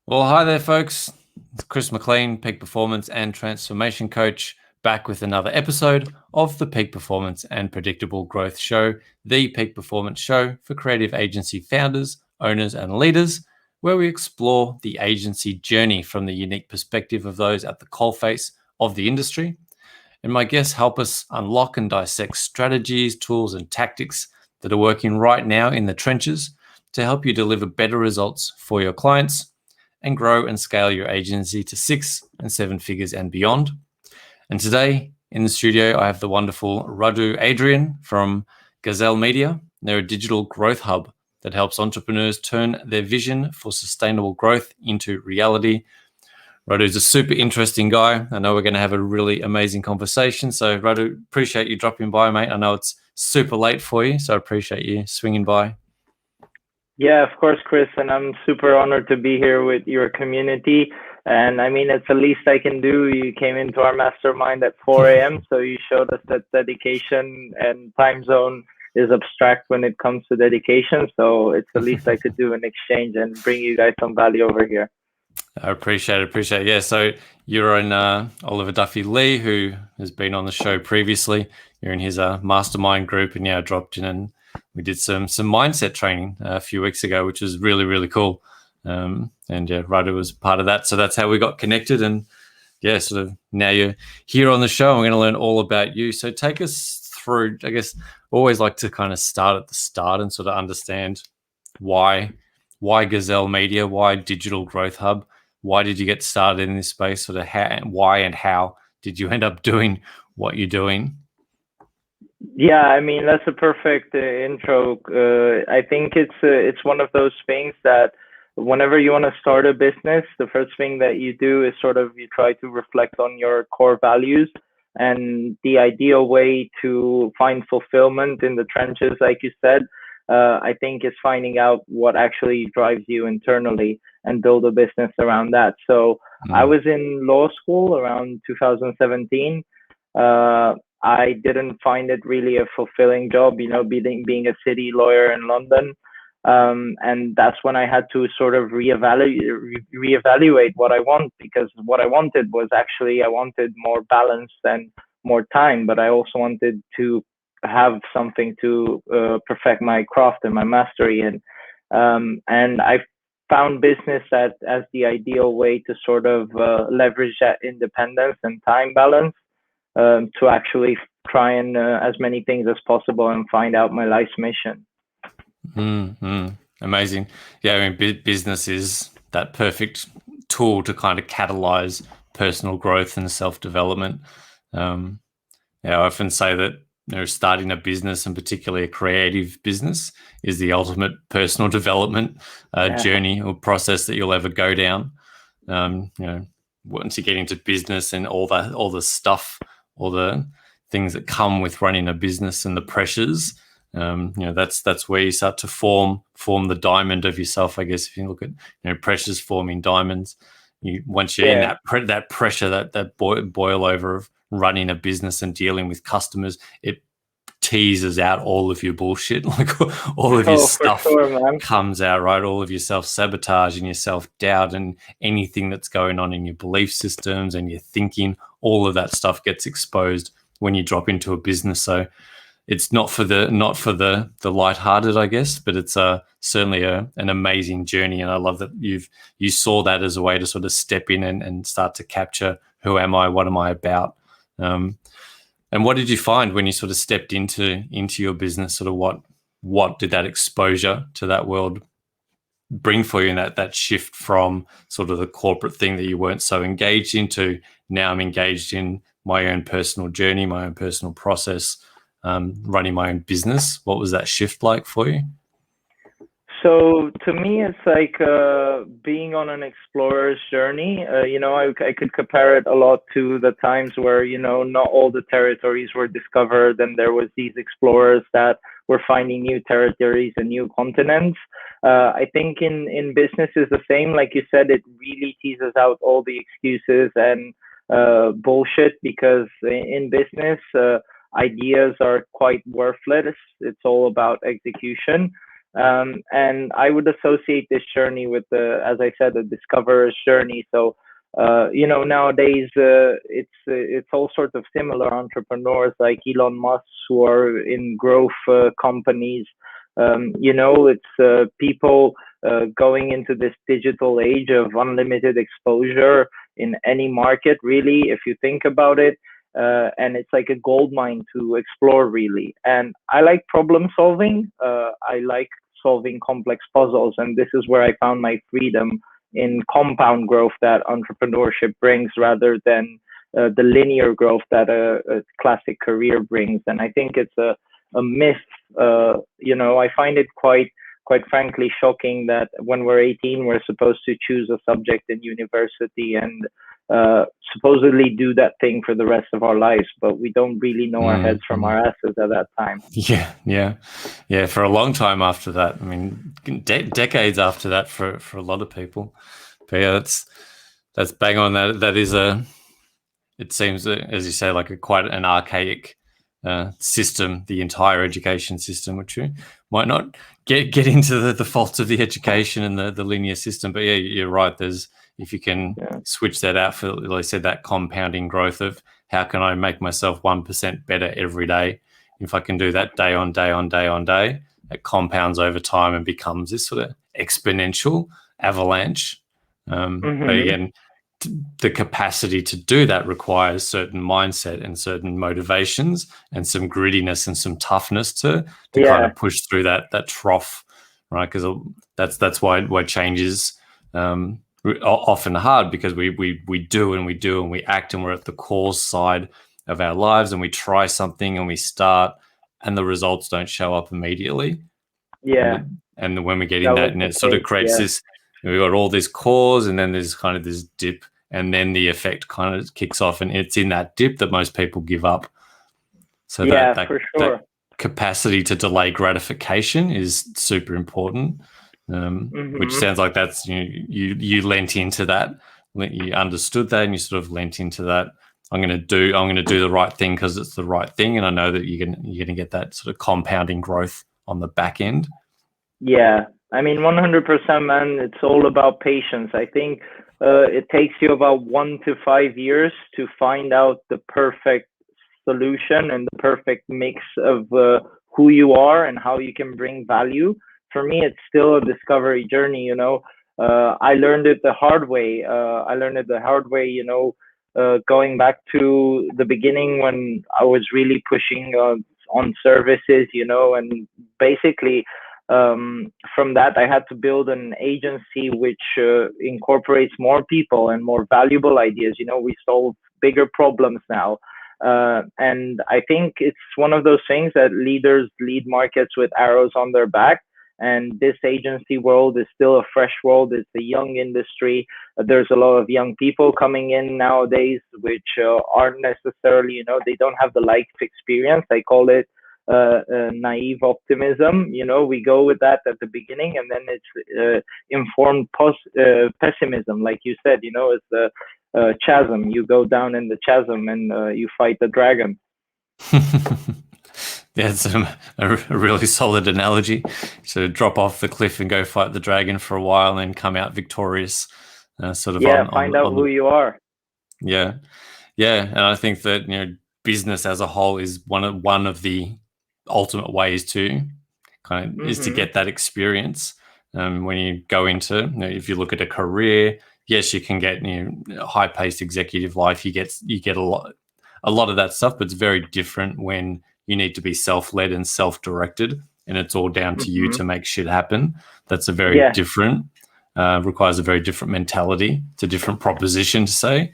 Well, hi there, folks. It's Chris McLean, Peak Performance and Transformation Coach, back with another episode of the Peak Performance and Predictable Growth Show, the peak performance show for creative agency founders, owners, and leaders, where we explore the agency journey from the unique perspective of those at the coalface of the industry. And my guests help us unlock and dissect strategies, tools, and tactics that are working right now in the trenches to help you deliver better results for your clients and grow and scale your agency to 6 and 7 figures and beyond. And today in the studio, I have the wonderful Radu Adrian from Gazelle Media. They're a digital growth hub that helps entrepreneurs turn their vision for sustainable growth into reality. Radu's a super interesting guy. I know we're going to have a really amazing conversation. So Radu, appreciate you dropping by, mate. I know it's super late for you, so I appreciate you swinging by. Yeah, of course, Chris, and I'm super honored to be here with your community. And I mean, it's the least I can do. You came into our mastermind at 4 a.m., so you showed us that dedication and time zone is abstract when it comes to dedication. So it's the least I could do in exchange and bring you guys some value over here. I appreciate it. Yeah, so you're in Oliver Duffy-Lee, who has been on the show previously. You're in his mastermind group, and now dropped in, and we did some mindset training a few weeks ago, which was really, really cool. And yeah, Radu was part of that. So that's how we got connected. And yeah, sort of now you're here on the show. I'm going to learn all about you. So take us through, I guess, always like to kind of start at the start and sort of understand why Gazelle Media, why Digital Growth Hub, why did you get started in this space, sort of why and how did you end up doing what you're doing? Yeah, I mean, that's a perfect intro. I think it's one of those things that whenever you want to start a business, the first thing that you do is sort of you try to reflect on your core values, and the ideal way to find fulfillment in the trenches, like you said, I think is finding out what actually drives you internally and build a business around that. So I was in law school around 2017. I didn't find it really a fulfilling job, being a city lawyer in London. And that's when I had to sort of reevaluate what I want, because what I wanted was actually, I wanted more balance and more time, but I also wanted to have something to perfect my craft and my mastery in. And I found business as the ideal way to sort of leverage that independence and time balance, to actually try and as many things as possible and find out my life's mission. Amazing. Yeah, I mean, business is that perfect tool to kind of catalyze personal growth and self-development. Yeah, I often say that starting a business, and particularly a creative business, is the ultimate personal development journey or process that you'll ever go down. Once you get into business and all the stuff, all the things that come with running a business and the pressures, that's where you start to form the diamond of yourself. I guess if you look at pressures forming diamonds, once you're in that pressure, that boil over of running a business and dealing with customers, it teases out all of your bullshit, like all of your stuff comes out, right? All of your self-sabotage and your self-doubt and anything that's going on in your belief systems and your thinking, all of that stuff gets exposed when you drop into a business. So it's not for the lighthearted, I guess, but it's certainly an amazing journey. And I love that you saw that as a way to sort of step in and start to capture, who am I, what am I about? And what did you find when you sort of stepped into your business? Sort of what did that exposure to that world bring for you, in that shift from sort of the corporate thing that you weren't so engaged into, now I'm engaged in my own personal journey, my own personal process, running my own business? What was that shift like for you? So to me, it's like being on an explorer's journey. I could compare it a lot to the times where, not all the territories were discovered, and there was these explorers that were finding new territories and new continents. I think in business is the same. Like you said, it really teases out all the excuses and bullshit, because in business, ideas are quite worthless. It's all about execution. And I would associate this journey with as I said, the discoverer's journey. So nowadays it's all sorts of similar entrepreneurs like Elon Musk who are in growth companies. It's people going into this digital age of unlimited exposure in any market, really, if you think about it. And it's like a gold mine to explore, really. And I like problem solving. I like solving complex puzzles, and this is where I found my freedom in compound growth that entrepreneurship brings, rather than the linear growth that a classic career brings. And I think it's a myth. I find it quite frankly shocking that when we're 18, we're supposed to choose a subject in university and supposedly do that thing for the rest of our lives, but we don't really know our heads from our asses at that time. Yeah. For a long time after that, I mean, decades after that for a lot of people. But yeah, that's bang on. That is it seems, as you say, like quite an archaic system, the entire education system, which we might not get into the faults of the education and the linear system. But yeah, you're right. If you can switch that out for, like I said, that compounding growth of how can I make myself 1% better every day? If I can do that day on day on day on day, it compounds over time and becomes this sort of exponential avalanche. But again, the capacity to do that requires certain mindset and certain motivations and some grittiness and some toughness to kind of push through that trough, right? Because that's why change is often hard, because we do and we act and we're at the cause side of our lives, and we try something and we start and the results don't show up immediately. And when we get in that, and it sort of creates this, we've got all this cause, and then there's kind of this dip, and then the effect kind of kicks off, and it's in that dip that most people give up. So that capacity to delay gratification is super important, which sounds like that's you lent into that, you understood that, and you sort of lent into that. I'm going to do the right thing because it's the right thing, and I know that you're going to get that sort of compounding growth on the back end. Yeah, I mean, 100%, man. It's all about patience. I think it takes you about 1 to 5 years to find out the perfect solution and the perfect mix of who you are and how you can bring value. For me, it's still a discovery journey. I learned it the hard way. Going back to the beginning when I was really pushing on services, and basically from that I had to build an agency which incorporates more people and more valuable ideas. We solve bigger problems now, and I think it's one of those things that leaders lead markets with arrows on their back. And this agency world is still a fresh world. It's a young industry. There's a lot of young people coming in nowadays, which aren't necessarily, they don't have the life experience. I call it naive optimism. We go with that at the beginning, and then it's informed pessimism. Like you said, it's the chasm. You go down in the chasm and you fight the dragon. Yeah, it's a really solid analogy. So drop off the cliff and go fight the dragon for a while, and then come out victorious. Find out who you are. Yeah, and I think that business as a whole is one of the ultimate ways to is to get that experience. When you go into, if you look at a career, yes, you can get high-paced executive life. You get a lot of that stuff, but it's very different when you need to be self-led and self-directed, and it's all down to you to make shit happen. That's a very different, requires a very different mentality. It's a different proposition to say,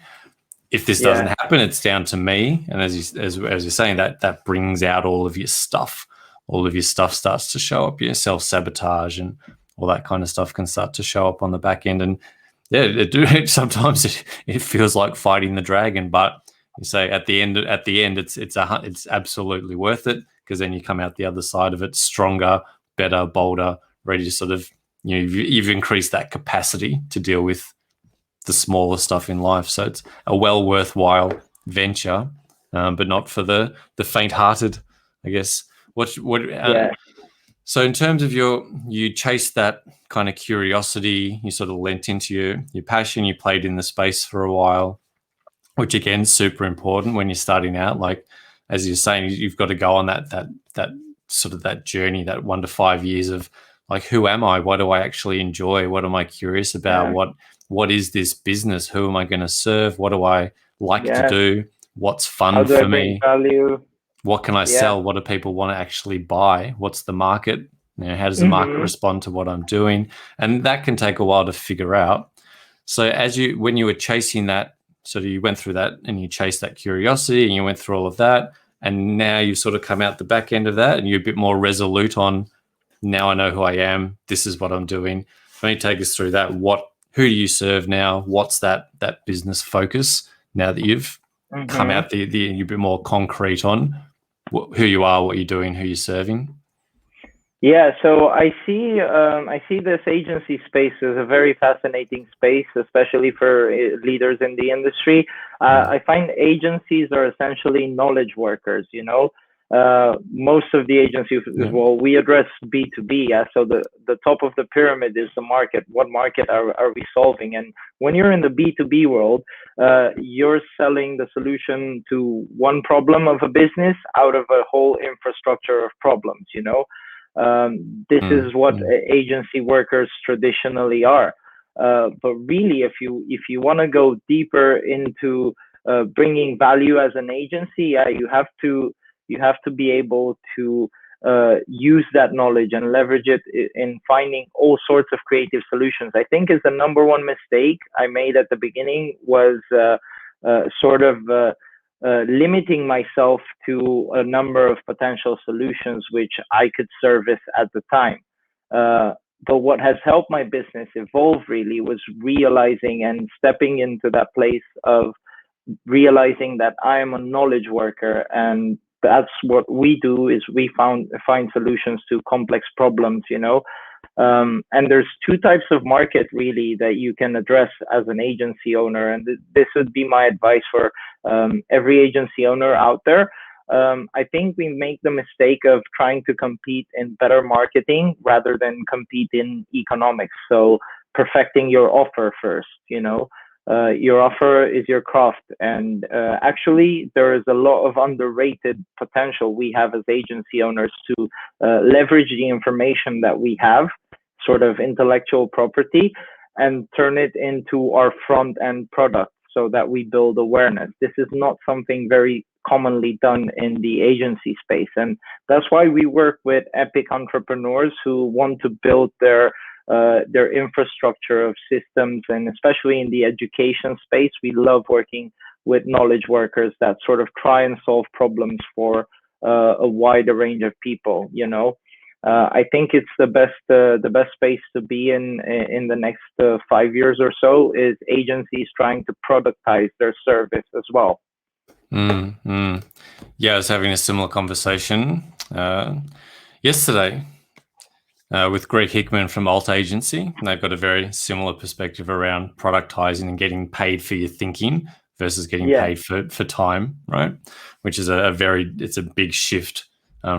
if this doesn't happen, it's down to me. And as you're saying, that brings out all of your stuff. All of your stuff starts to show up. Your self-sabotage and all that kind of stuff can start to show up on the back end. And sometimes it feels like fighting the dragon, but you say at the end, it's absolutely worth it, because then you come out the other side of it stronger, better, bolder, ready to sort of, you've increased that capacity to deal with the smaller stuff in life. So it's a worthwhile venture, but not for the faint-hearted, I guess. So in terms of you chased that kind of curiosity, you sort of lent into your passion, you played in the space for a while, which again, super important when you're starting out. Like, as you're saying, you've got to go on that sort of that journey, that 1 to 5 years of like, who am I? What do I actually enjoy? What am I curious about? Yeah. What is this business? Who am I going to serve? What do I like to Yeah. do? What's How fun do I for bring me? value? What can I Yeah. sell? What do people want to actually buy? What's the market? How does the market Mm-hmm. respond to what I'm doing? And that can take a while to figure out. So when you were chasing that, so you went through that and you chased that curiosity and you went through all of that, and now you sort of come out the back end of that and you're a bit more resolute on, now I know who I am. This is what I'm doing. Can you take us through that? Who do you serve now? What's that business focus now that you've come Mm-hmm. out you're a bit more concrete on who you are, what you're doing, who you're serving? Yeah, so I see this agency space as a very fascinating space, especially for leaders in the industry. I find agencies are essentially knowledge workers. You know, most of the agencies, well, we address B2B. Yeah, so the top of the pyramid is the market. What market are we solving? And when you're in the B2B world, you're selling the solution to one problem of a business out of a whole infrastructure of problems. You know. This is what agency workers traditionally are. But really, if you want to go deeper into bringing value as an agency, you have to be able to use that knowledge and leverage it in finding all sorts of creative solutions. I think is the number one mistake I made at the beginning was sort of limiting myself to a number of potential solutions which I could service at the time. But what has helped my business evolve really was realizing and stepping into that place of realizing that I am a knowledge worker, and that's what we do is we find solutions to complex problems, you know. And there's two types of market really that you can address as an agency owner, and this would be my advice for every agency owner out there. I think we make the mistake of trying to compete in better marketing rather than compete in economics. So perfecting your offer first, you know. Your offer is your craft, and actually there is a lot of underrated potential we have as agency owners to leverage the information that we have, sort of intellectual property, and turn it into our front end product so that we build awareness. This is not something very commonly done in the agency space, and that's why we work with epic entrepreneurs who want to build their infrastructure of systems, and especially in the education space, we love working with knowledge workers that sort of try and solve problems for a wider range of people. You know, I think it's the best space to be in the next 5 years or so is agencies trying to productize their service as well. Yeah, I was having a similar conversation yesterday with Greg Hickman from Alt Agency, and they've got a very similar perspective around productizing and getting paid for your thinking versus getting paid for time, right? Which is it's a big shift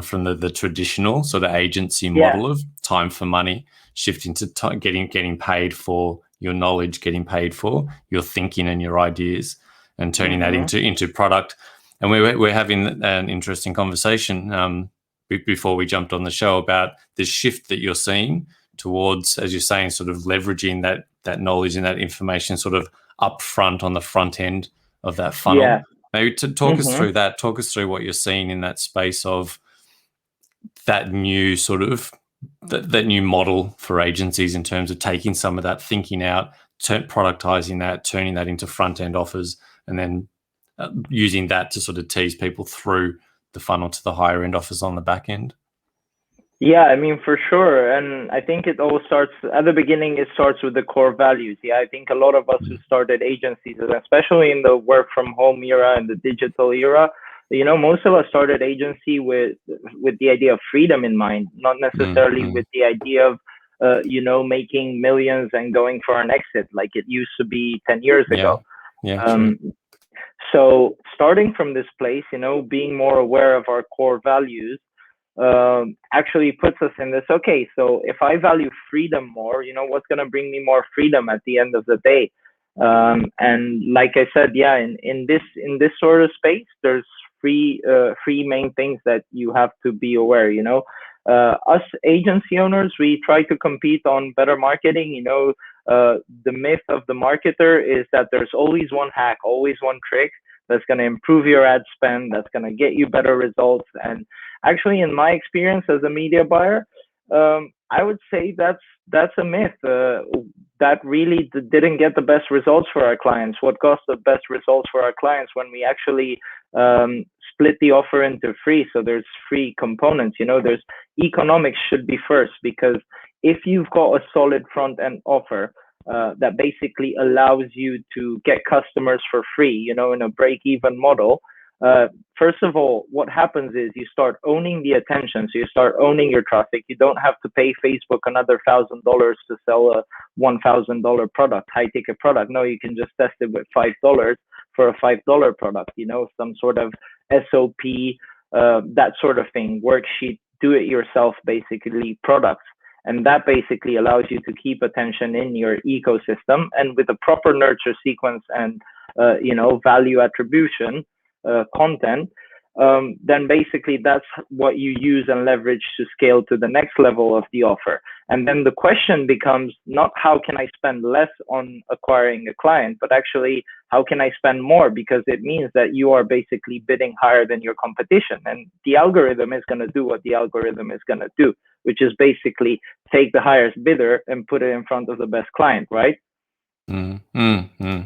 from the traditional sort of agency model of time for money, shifting to getting paid for your knowledge, getting paid for your thinking and your ideas, and turning that into product. And we're having an interesting conversation before we jumped on the show about this shift that you're seeing towards, as you're saying, sort of leveraging that knowledge and that information sort of up front on the front end of that funnel. Yeah. Maybe to talk us through that, talk us through what you're seeing in that space of that new sort of that new model for agencies in terms of taking some of that thinking out, productizing that, turning that into front end offers, and then using that to sort of tease people through the funnel to the higher end offers on the back end. Yeah, I mean, for sure. And I think it all starts at the beginning, it starts with the core values. Yeah, I think a lot of us who started agencies, especially in the work from home era and the digital era, you know, most of us started agency with the idea of freedom in mind, not necessarily with the idea of, you know, making millions and going for an exit like it used to be 10 years ago. Sure. So starting from this place, you know, being more aware of our core values, actually puts us in this, okay, so if I value freedom more, what's going to bring me more freedom at the end of the day? And like I said, yeah, in this sort of space, there's three main things that you have to be aware. Us agency owners, we try to compete on better marketing. The myth of the marketer is that there's always one hack, always one trick that's going to improve your ad spend, that's going to get you better results. And actually, in my experience as a media buyer, I would say that's a myth. That really didn't get the best results for our clients. What got the best results for our clients when we actually split the offer into three. So there's three components. There's economics should be first, because if you've got a solid front end offer that basically allows you to get customers for free, in a break even model. First of all, what happens is you start owning the attention. So you start owning your traffic. You don't have to pay Facebook another $1,000 to sell a $1,000 product, high ticket product. No, you can just test it with $5 for a $5 product, some sort of SOP, that sort of thing, worksheet, do it yourself, basically products. And that basically allows you to keep attention in your ecosystem, and with a proper nurture sequence and, value attribution, content, then basically that's what you use and leverage to scale to the next level of the offer. And then the question becomes not how can I spend less on acquiring a client, but actually how can I spend more, because it means that you are basically bidding higher than your competition, and the algorithm is going to do what the algorithm is going to do, which is basically take the highest bidder and put it in front of the best client, right?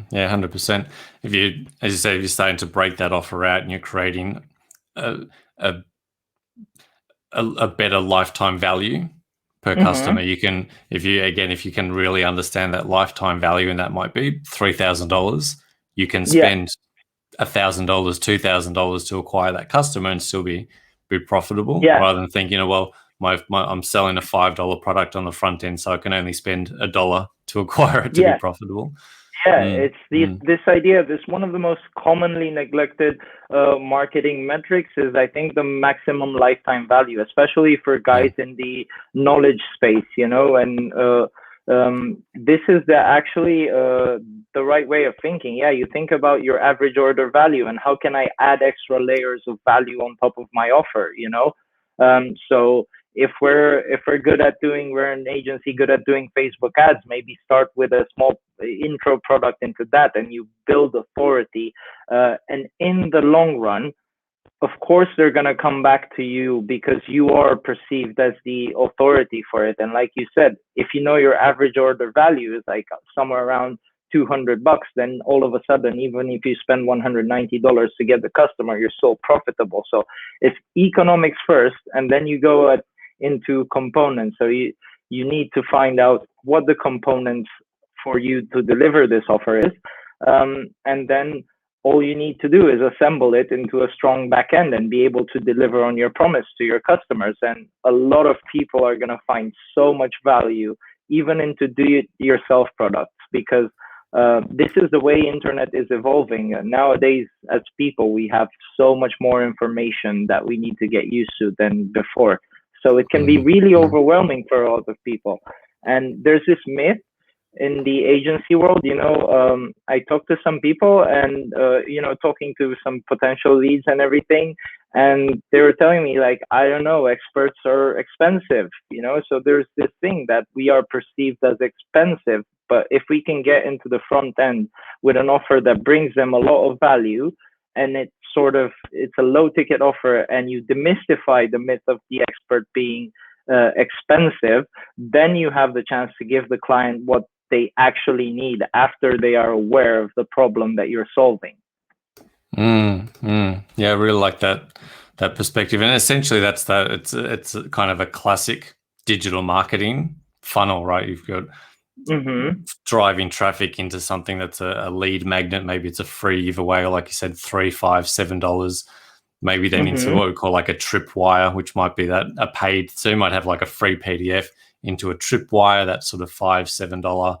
Yeah, 100%. If you, as you say, if you're starting to break that offer out and you're creating a better lifetime value per customer, you can, if you can really understand that lifetime value, and that might be $3,000, you can spend $1,000, $2,000 to acquire that customer and still be profitable, rather than thinking, well, I'm selling a $5 product on the front end, so I can only spend $1 to acquire it to be profitable. It's this idea, this one of the most commonly neglected marketing metrics is, I think, the maximum lifetime value, especially for guys in the knowledge space, and this is actually the right way of thinking. You think about your average order value and how can I add extra layers of value on top of my offer, so if we're good at we're an agency good at doing Facebook ads, maybe start with a small intro product into that, and you build authority. And in the long run, of course, they're going to come back to you because you are perceived as the authority for it. And like you said, if your average order value is like somewhere around $200, then all of a sudden, even if you spend $190 to get the customer, you're so profitable. So it's economics first, and then you go into components. So you need to find out what the components for you to deliver this offer is, and then all you need to do is assemble it into a strong backend and be able to deliver on your promise to your customers. And a lot of people are going to find so much value even into do-it-yourself products, because this is the way internet is evolving. Nowadays, as people, we have so much more information that we need to get used to than before. So it can be really overwhelming for a lot of people. And there's this myth in the agency world, I talked to some people and, talking to some potential leads and everything. And they were telling me, like, I don't know, experts are expensive, so there's this thing that we are perceived as expensive. But if we can get into the front end with an offer that brings them a lot of value, and it's a low ticket offer, and you demystify the myth of the expert being expensive, then you have the chance to give the client what they actually need after they are aware of the problem that you're solving. Yeah, I really like that perspective. And essentially that's that. It's kind of a classic digital marketing funnel, right? You've got driving traffic into something that's a lead magnet. Maybe it's a free giveaway, or like you said, $3, $5, $7. Maybe then into what we call like a tripwire, which might be that a paid. So you might have like a free PDF into a tripwire, that's sort of $5, $7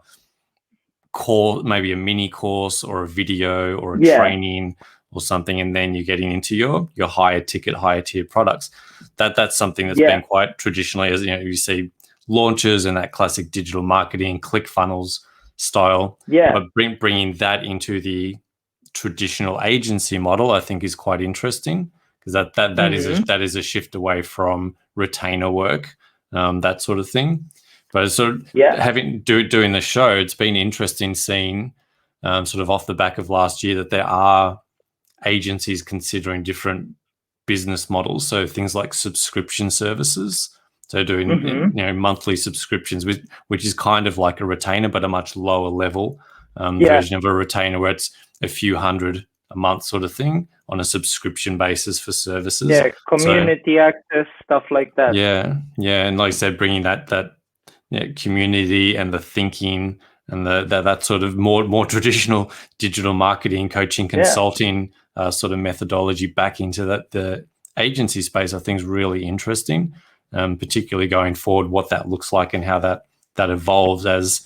course, maybe a mini course or a video or a training or something, and then you're getting into your higher ticket, higher tier products. That's something that's been quite traditionally, as you see launches and that classic digital marketing, ClickFunnels style. But bringing that into the traditional agency model, I think, is quite interesting, because that is a shift away from retainer work, that sort of thing. But sort of doing the show, it's been interesting seeing sort of off the back of last year that there are agencies considering different business models. So things like subscription services. So doing monthly subscriptions, which is kind of like a retainer, but a much lower level version of a retainer, where it's a few hundred a month sort of thing on a subscription basis for services. Yeah, community access, stuff like that. Yeah, and like I said, bringing that community and the thinking and that sort of more traditional digital marketing, coaching, consulting sort of methodology back into the agency space, I think is really interesting, particularly going forward, what that looks like and how that evolves as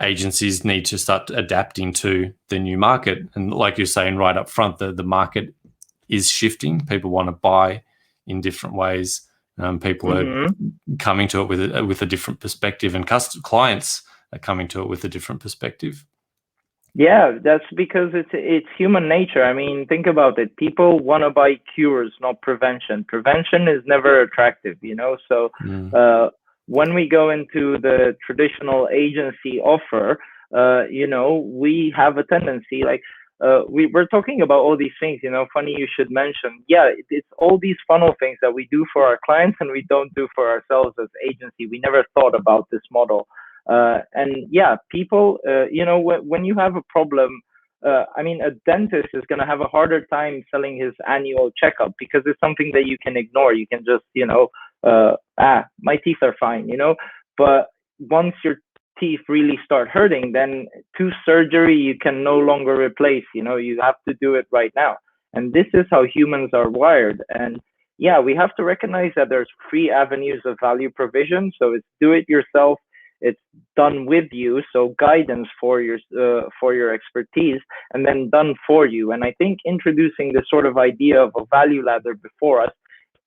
agencies need to start adapting to the new market. And like you're saying right up front, the market is shifting. People want to buy in different ways. People are coming to it with a different perspective, and clients are coming to it with a different perspective. Yeah, that's because it's human nature. I mean, think about it. People want to buy cures, not prevention. Prevention is never attractive, So when we go into the traditional agency offer, we have a tendency, like we're talking about all these things, funny you should mention. Yeah, it's all these funnel things that we do for our clients and we don't do for ourselves as agency. We never thought about this model. And yeah, people, when you have a problem, I mean, a dentist is going to have a harder time selling his annual checkup because it's something that you can ignore. You can just, my teeth are fine, but once your teeth really start hurting, then tooth surgery you can no longer replace. You have to do it right now. And this is how humans are wired. And yeah, we have to recognize that there's three avenues of value provision. So it's do it yourself, it's done with you, so guidance for your expertise, and then done for you. And I think introducing this sort of idea of a value ladder before us,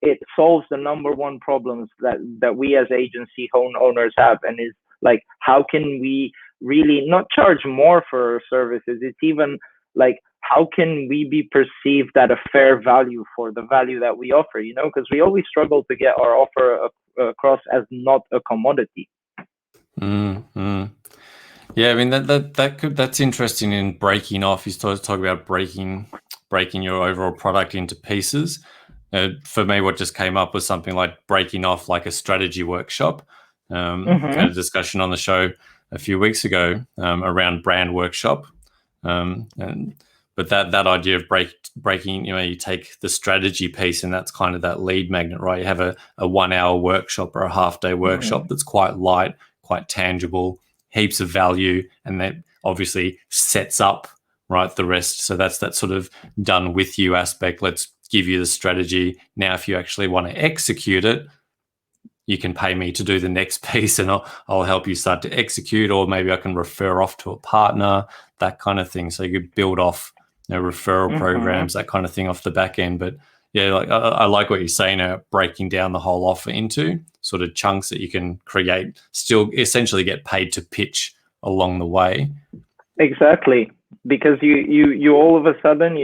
it solves the number one problems that we as agency owners have, and is like, how can we really not charge more for our services? It's even like, how can we be perceived at a fair value for the value that we offer? Because we always struggle to get our offer across as not a commodity. Yeah, I mean that's interesting in breaking off. You talk about breaking your overall product into pieces. For me, what just came up was something like breaking off like a strategy workshop. Had a discussion on the show a few weeks ago around brand workshop, but that idea of breaking, you take the strategy piece, and that's kind of that lead magnet, right? You have a 1 hour workshop or a half-day workshop that's quite light, quite tangible, heaps of value, and that obviously sets up the rest. So that's that sort of done with you aspect. Let's give you the strategy. Now, if you actually want to execute it, you can pay me to do the next piece, and I'll help you start to execute, or maybe I can refer off to a partner, that kind of thing. So you could build off referral programs, that kind of thing off the back end. But yeah, like I like what you're saying, breaking down the whole offer into sort of chunks that you can create, still essentially get paid to pitch along the way. Exactly, because you all of a sudden,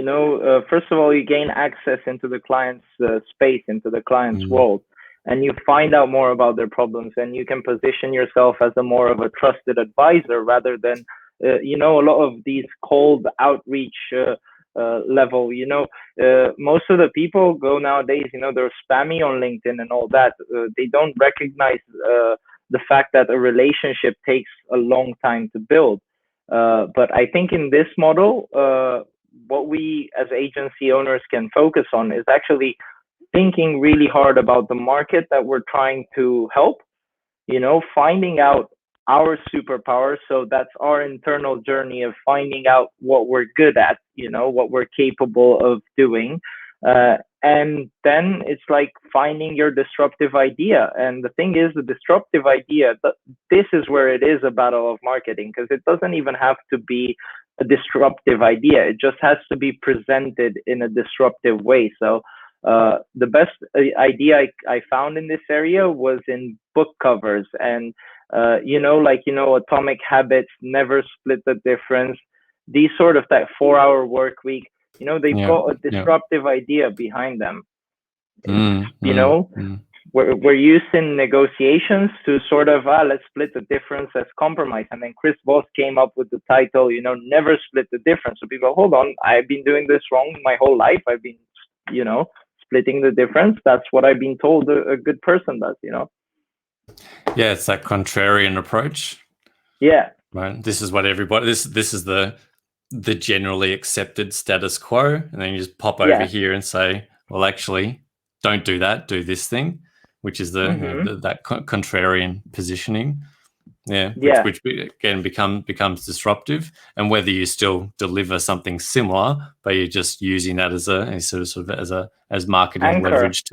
first of all, you gain access into the client's space, into the client's world, and you find out more about their problems, and you can position yourself as a more of a trusted advisor rather than, a lot of these cold outreach level. Most of the people go nowadays, they're spammy on LinkedIn and all that. They don't recognize the fact that a relationship takes a long time to build. But I think in this model, what we as agency owners can focus on is actually thinking really hard about the market that we're trying to help, finding out our superpower. So that's our internal journey of finding out what we're good at, what we're capable of doing. And then it's like finding your disruptive idea. And the thing is, the disruptive idea, this is where it is a battle of marketing, because it doesn't even have to be a disruptive idea. It just has to be presented in a disruptive way. So the best idea I found in this area was in book covers, and Atomic Habits, Never Split the Difference, these sort of that 4-hour work week. They've got a disruptive idea behind them. We're using negotiations to sort of let's split the difference as compromise. And then Chris Voss came up with the title, Never Split the Difference. So people, hold on, I've been doing this wrong my whole life. I've been, splitting the difference. That's what I've been told a good person does, Yeah, it's that contrarian approach. Yeah. Right. This is what everybody. This is the generally accepted status quo, and then you just pop over here and say, well, actually, don't do that. Do this thing, which is that contrarian positioning. Yeah. Which again becomes disruptive, and whether you still deliver something similar, but you're just using that as as marketing anchor. Leverage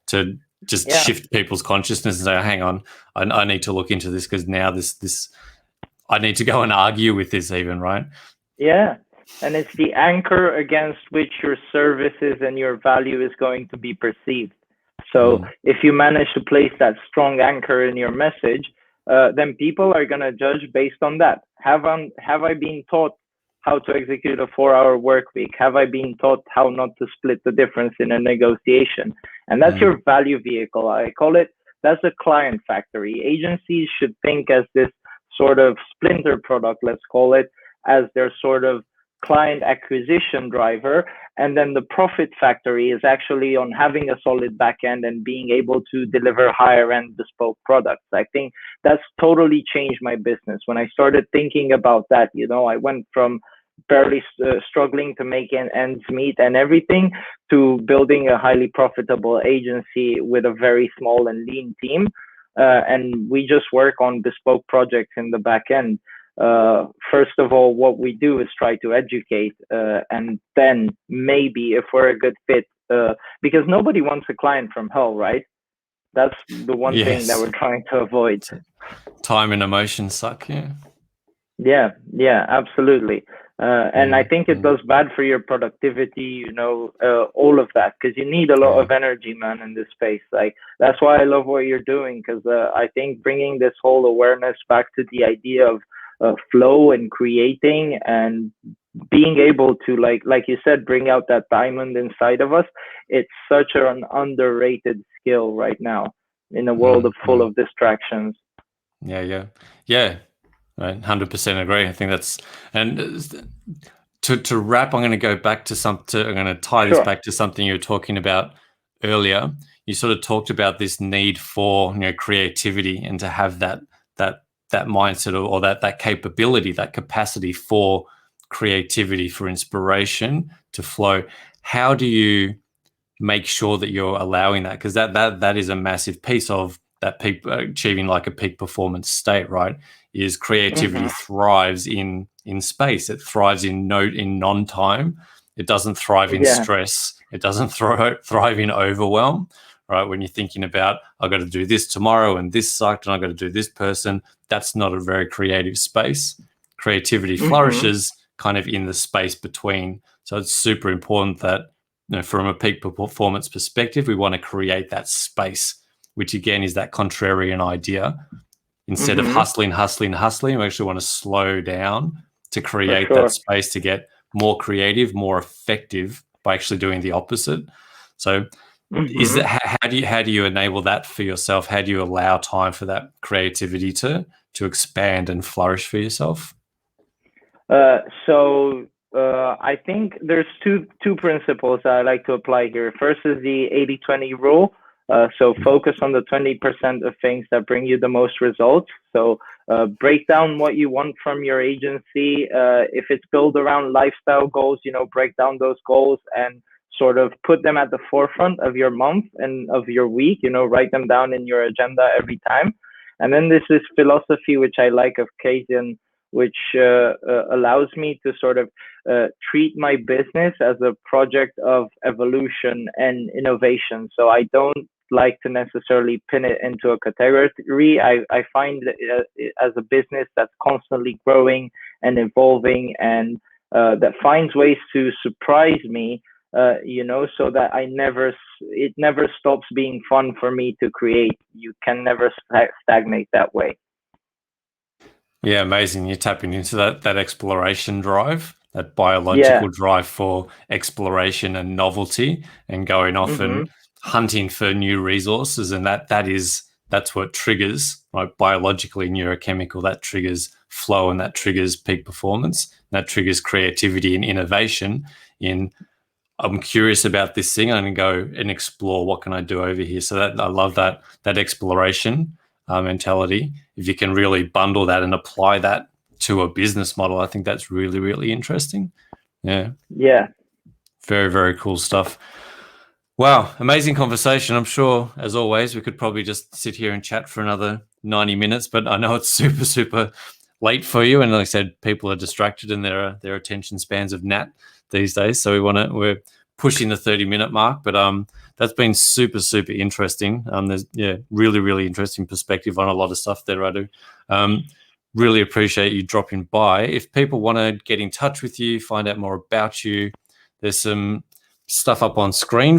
to just shift people's consciousness and say, oh, hang on, I need to look into this, because now this I need to go and argue with this even, right? Yeah. And it's the anchor against which your services and your value is going to be perceived. So if you manage to place that strong anchor in your message, then people are going to judge based on that. Have I been taught how to execute a 4-hour work week? Have I been taught how not to split the difference in a negotiation? And that's your value vehicle. I call it, that's a client factory. Agencies should think as this sort of splinter product, let's call it, as their sort of client acquisition driver. And then the profit factory is actually on having a solid backend and being able to deliver higher end bespoke products. I think that's totally changed my business. When I started thinking about that, I went from barely struggling to make ends meet and everything to building a highly profitable agency with a very small and lean team. And we just work on bespoke projects in the back end. First of all, what we do is try to educate, and then maybe if we're a good fit, because nobody wants a client from hell, right? That's the one thing that we're trying to avoid. Time and emotion suck, Yeah, absolutely. And I think it does bad for your productivity, all of that, because you need a lot of energy, man, in this space. Like, that's why I love what you're doing, because I think bringing this whole awareness back to the idea of flow and creating and being able to, like you said, bring out that diamond inside of us. It's such an underrated skill right now in a world full of distractions. Yeah. Right, 100% agree. I think that's, and to wrap, I'm going to go back to I'm going to tie this back to something you were talking about earlier. You sort of talked about this need for creativity and to have that mindset or that capability, that capacity for creativity, for inspiration to flow. How do you make sure that you're allowing that? Because that is a massive piece of that peak, achieving like a peak performance state, right? Is creativity thrives in space. It thrives in non-time. It doesn't thrive in stress. It doesn't thrive in overwhelm, right? When you're thinking about, I've got to do this tomorrow and this sucked and I've got to do this person, that's not a very creative space. Creativity flourishes kind of in the space between. So it's super important that, from a peak performance perspective, we want to create that space, which again is that contrarian idea. Instead of hustling, we actually want to slow down to create that space to get more creative, more effective by actually doing the opposite. So is that, how do you enable that for yourself? How do you allow time for that creativity to expand and flourish for yourself? I think there's two principles that I like to apply here. First is the 80-20 rule. So focus on the 20% of things that bring you the most results. So break down what you want from your agency. If it's built around lifestyle goals, break down those goals and sort of put them at the forefront of your month and of your week, write them down in your agenda every time. And then this is philosophy, which I like, of Kaizen, which allows me to sort of treat my business as a project of evolution and innovation. So I don't like to necessarily pin it into a category. I find that as a business that's constantly growing and evolving and that finds ways to surprise me, so that it never stops being fun for me to create. You can never stagnate that way. Yeah, amazing. You're tapping into that exploration drive, that biological drive for exploration and novelty, and going off and hunting for new resources. And that's what triggers, right? Biologically, neurochemical, that triggers flow, and that triggers peak performance. And that triggers creativity and innovation I'm curious about this thing. I'm going to go and explore, what can I do over here? So I love that exploration mentality. If you can really bundle that and apply that to a business model, I think that's really, really interesting. Yeah. Very, very cool stuff. Wow, amazing conversation. I'm sure, as always, we could probably just sit here and chat for another 90 minutes, but I know it's super, super late for you. And like I said, people are distracted in their attention spans of gnat these days. So we're pushing the 30-minute mark, but that's been super, super interesting. There's really, really interesting perspective on a lot of stuff there, Radu. Really appreciate you dropping by. If people want to get in touch with you, find out more about you, there's some stuff up on screen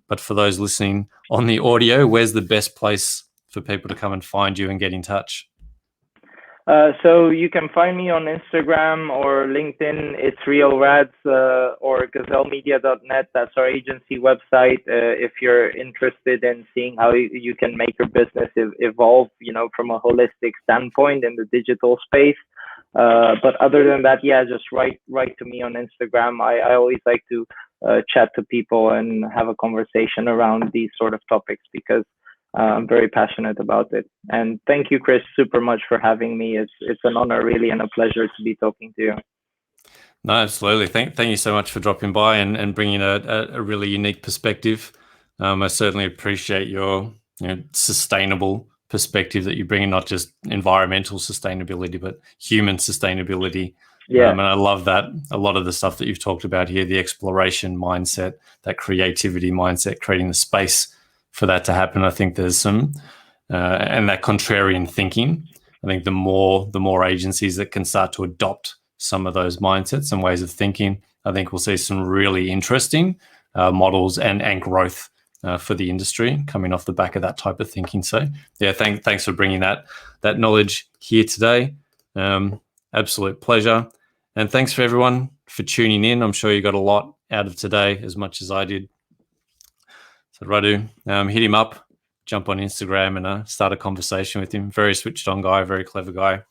but for those listening on the audio, where's the best place for people to come and find you and get in touch? So you can find me on Instagram or LinkedIn. It's RealRads or GazelleMedia.net. That's our agency website. If you're interested in seeing how you can make your business evolve, from a holistic standpoint in the digital space. But other than that, just write to me on Instagram. I always like to chat to people and have a conversation around these sort of topics, because I'm very passionate about it. And thank you, Chris, super much for having me. It's an honor, really, and a pleasure to be talking to you. No, absolutely. Thank you so much for dropping by and bringing a really unique perspective. I certainly appreciate your sustainable perspective that you bring in, not just environmental sustainability, but human sustainability. And I love that. A lot of the stuff that you've talked about here, the exploration mindset, that creativity mindset, creating the space for that to happen. I think there's some, and that contrarian thinking. I think the more agencies that can start to adopt some of those mindsets and ways of thinking, I think we'll see some really interesting models and growth for the industry coming off the back of that type of thinking. So thanks for bringing that knowledge here today. Absolute pleasure. And thanks for everyone for tuning in. I'm sure you got a lot out of today, as much as I did. So Radu, hit him up, jump on Instagram and start a conversation with him. Very switched on guy, very clever guy.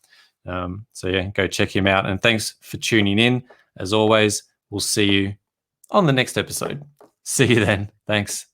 Go check him out. And thanks for tuning in. As always, we'll see you on the next episode. See you then. Thanks.